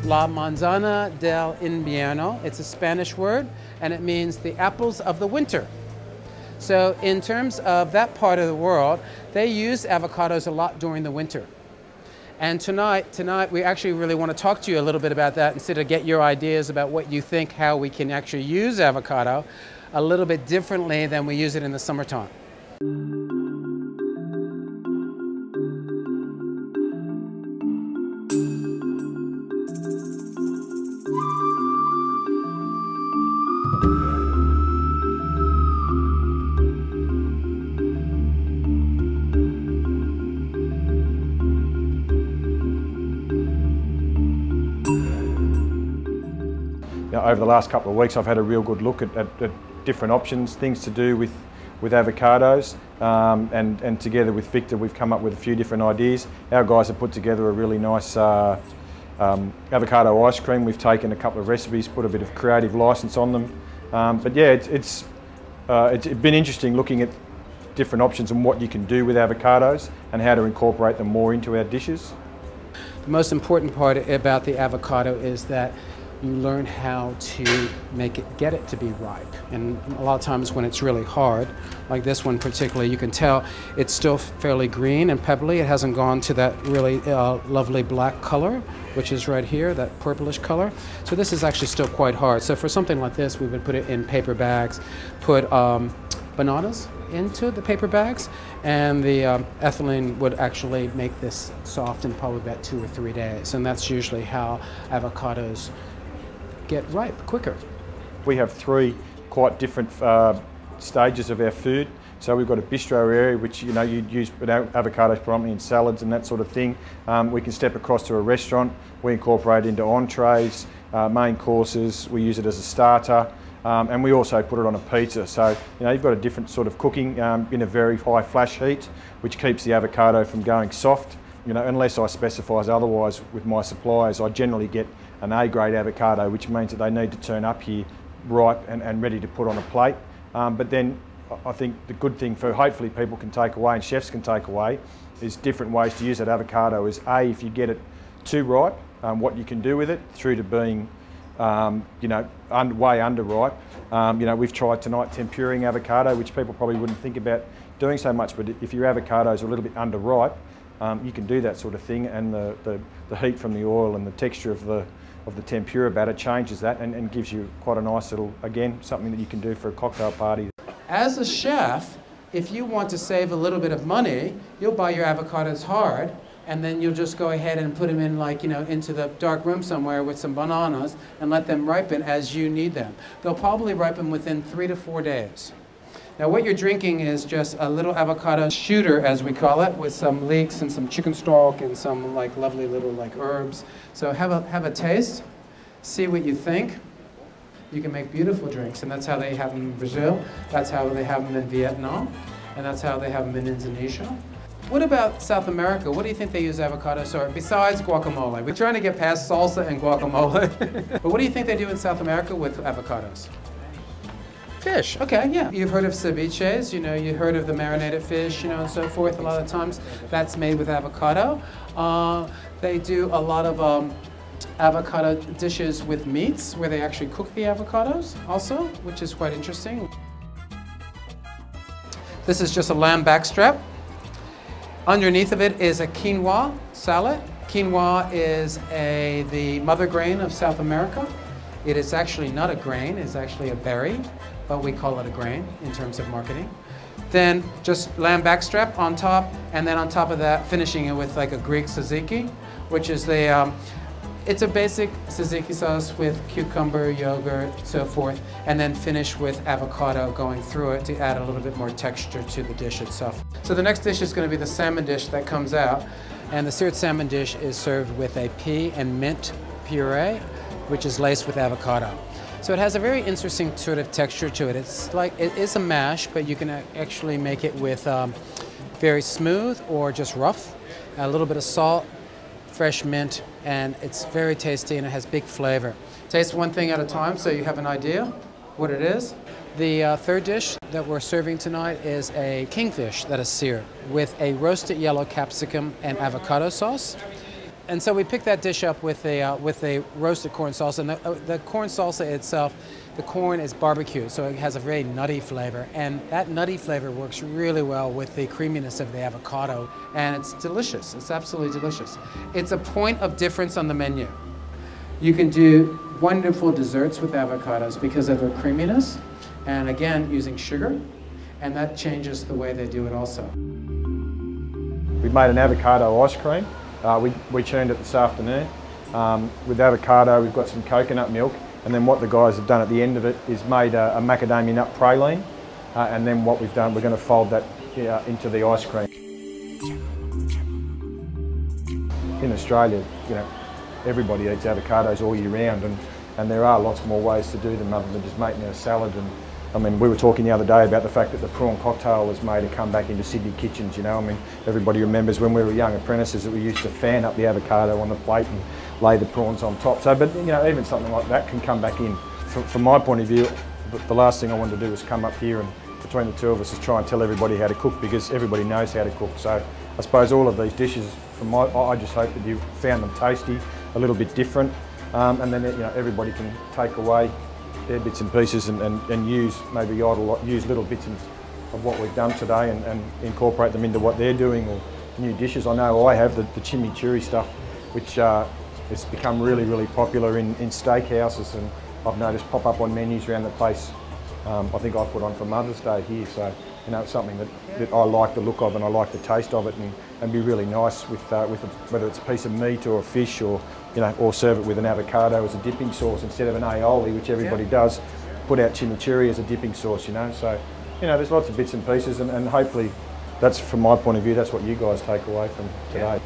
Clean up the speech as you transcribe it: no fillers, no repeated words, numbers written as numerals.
La manzana del invierno. It's a Spanish word, and it means the apples of the winter. So in terms of that part of the world, they use avocados a lot during the winter. And tonight we actually really want to talk to you a little bit about that and sort of get your ideas about what you think, how we can actually use avocado a little bit differently than we use it in the summertime. Over the last couple of weeks, I've had a real good look at different options, things to do with avocados, and together with Victor, we've come up with a few different ideas. Our guys have put together a really nice avocado ice cream. We've taken a couple of recipes, put a bit of creative license on them. But yeah, it's been interesting looking at different options and what you can do with avocados and how to incorporate them more into our dishes. The most important part about the avocado is that you learn how to get it to be ripe. And a lot of times when it's really hard, like this one particularly, you can tell it's still fairly green and pebbly. It hasn't gone to that really lovely black color, which is right here, that purplish color. So this is actually still quite hard. So for something like this, we would put it in paper bags, put bananas into the paper bags, and the ethylene would actually make this soft in probably about 2 or 3 days. And that's usually how avocados get ripe quicker. We have 3 quite different stages of our food. So we've got a bistro area, which you'd use avocados predominantly in salads and that sort of thing. We can step across to a restaurant. We incorporate it into entrees, main courses. We use it as a starter, and we also put it on a pizza. So you've got a different sort of cooking in a very high flash heat, which keeps the avocado from going soft. Unless I specify otherwise with my suppliers, I generally get an A-grade avocado, which means that they need to turn up here ripe and ready to put on a plate. But then I think the good thing for hopefully people can take away and chefs can take away is different ways to use that avocado is A, if you get it too ripe, what you can do with it through to being way underripe. We've tried tonight tempuring avocado, which people probably wouldn't think about doing so much, but if your avocados are a little bit underripe, you can do that sort of thing, and the heat from the oil and the texture of the tempura batter changes that and gives you quite a nice little, again, something that you can do for a cocktail party. As a chef, if you want to save a little bit of money, you'll buy your avocados hard, and then you'll just go ahead and put them in, into the dark room somewhere with some bananas and let them ripen as you need them. They'll probably ripen within 3 to 4 days. Now what you're drinking is just a little avocado shooter, as we call it, with some leeks and some chicken stock and some lovely little herbs. So have a taste, see what you think. You can make beautiful drinks, and that's how they have them in Brazil, that's how they have them in Vietnam, and that's how they have them in Indonesia. What about South America? What do you think they use avocados for, besides guacamole? We're trying to get past salsa and guacamole. But what do you think they do in South America with avocados? Fish, okay, yeah. You've heard of ceviches, you heard of the marinated fish, and so forth. A lot of times that's made with avocado. They do a lot of avocado dishes with meats where they actually cook the avocados also, which is quite interesting. This is just a lamb backstrap. Underneath of it is a quinoa salad. Quinoa is the mother grain of South America. It is actually not a grain, it's actually a berry, but we call it a grain in terms of marketing. Then just lamb backstrap on top, and then on top of that, finishing it with a Greek tzatziki, which is it's a basic tzatziki sauce with cucumber, yogurt, so forth, and then finish with avocado going through it to add a little bit more texture to the dish itself. So the next dish is going to be the salmon dish that comes out, and the seared salmon dish is served with a pea and mint puree, which is laced with avocado. So it has a very interesting sort of texture to it. It is a mash, but you can actually make it with very smooth or just rough, a little bit of salt, fresh mint, and it's very tasty and it has big flavor. Taste one thing at a time so you have an idea what it is. The third dish that we're serving tonight is a kingfish that is seared with a roasted yellow capsicum and avocado sauce. And so we picked that dish up with a roasted corn salsa. And the corn salsa itself, the corn is barbecued, so it has a very nutty flavor. And that nutty flavor works really well with the creaminess of the avocado. And it's delicious. It's absolutely delicious. It's a point of difference on the menu. You can do wonderful desserts with avocados because of their creaminess. And again, using sugar. And that changes the way they do it also. We've made an avocado ice cream. We churned it this afternoon. With avocado, we've got some coconut milk, and then what the guys have done at the end of it is made a macadamia nut praline, and then what we've done, we're going to fold that into the ice cream. In Australia, you know, everybody eats avocados all year round, and there are lots more ways to do them other than just making a salad. And I mean, we were talking the other day about the fact that the prawn cocktail was made to come back into Sydney kitchens, you know. I mean, everybody remembers when we were young apprentices that we used to fan up the avocado on the plate and lay the prawns on top. So, but you know, even something like that can come back in. From my point of view, the last thing I wanted to do was come up here and between the two of us is try and tell everybody how to cook, because everybody knows how to cook. So I suppose all of these dishes, I just hope that you found them tasty, a little bit different, and then, you know, everybody can take away their bits and pieces and use little bits of what we've done today and incorporate them into what they're doing, or new dishes. I know I have the chimichurri stuff, which has become really, really popular in steakhouses, and I've noticed pop up on menus around the place. I think I put on for Mother's Day here, so you know, it's something that I like the look of and I like the taste of it, and be really nice with whether it's a piece of meat or a fish, or you know, or serve it with an avocado as a dipping sauce instead of an aioli, which everybody does. Put out chimichurri as a dipping sauce, you know. So you know, there's lots of bits and pieces, and hopefully that's, from my point of view, that's what you guys take away from today.